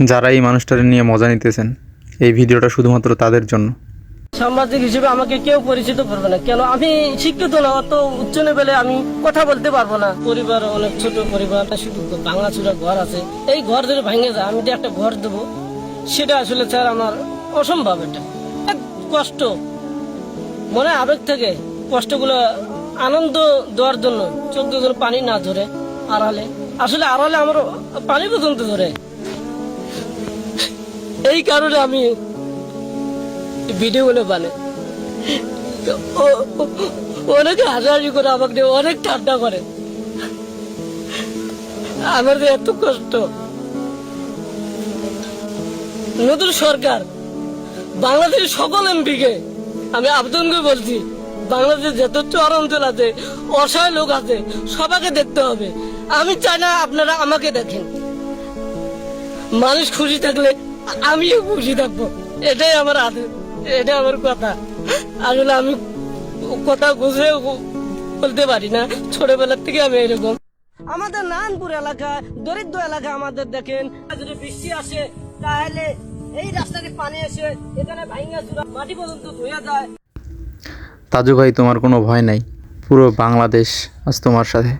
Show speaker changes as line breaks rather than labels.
যারা এই মানুষটাকে নিয়ে মজা নিতেছেন, এই ভিডিওটা শুধুমাত্র তাদের জন্য।
সাংবাদিক হিসেবে আমাকে কেউ পরিচিত করবে না, কেন আমি শিক্ষিত না, অত উচ্চ লেভেলে আমি কথা বলতে পারবো না। পরিবার অনেক ছোট পরিবার, শুধু ভাঙাচুরা ঘর আছে, এই ঘর ধরে ভেঙে যায়, আমি যে একটা ঘর দেবো সেটা আসলে স্যার আমার অসম্ভব। এটা এক কষ্ট, মনে আবেগ থেকে কষ্টগুলো আনন্দ দেওয়ার জন্য চোখ দিয়ে যেন পানি না ধরে, আড়ালে আসলে আড়ালে আমার পানি পর্যন্ত ধরে, এই কারণে আমি ভিডিওগুলো বানাই। তো অনেকে হাসাহাসি করে, আমাকে নিয়ে অনেক ঠান্ডা করে, আমার যে এত কষ্ট। নতুন সরকার, বাংলাদেশের সকল এমপিকে আমি আবেদন করে বলছি, বাংলাদেশের যত চর অঞ্চল আছে, অসহায় লোক আছে, সবাইকে দেখতে হবে। আমি চাই না আপনারা আমাকে দেখেন, মানুষ খুশি থাকলে আমিও খুশি থাকবো, এটাই আমার আদেশ, এটা আমার কথা। আসলে আমি কথা বুঝে বলতে পারি না, ছোটবেলার থেকে আমি এরকম। আমাদের নারায়ণপুর এলাকা দরিদ্র এলাকা, আমাদের দেখেন যদি বৃষ্টি আসে তাহলে এই রাস্তাতে পানি এসে এখানে ভাঙা চূড়া মাটি পর্যন্ত ধুয়ে যায়।
তাজু ভাই, তোমার কোনো ভয় নাই, পুরো বাংলাদেশ আজ তোমার সাথে।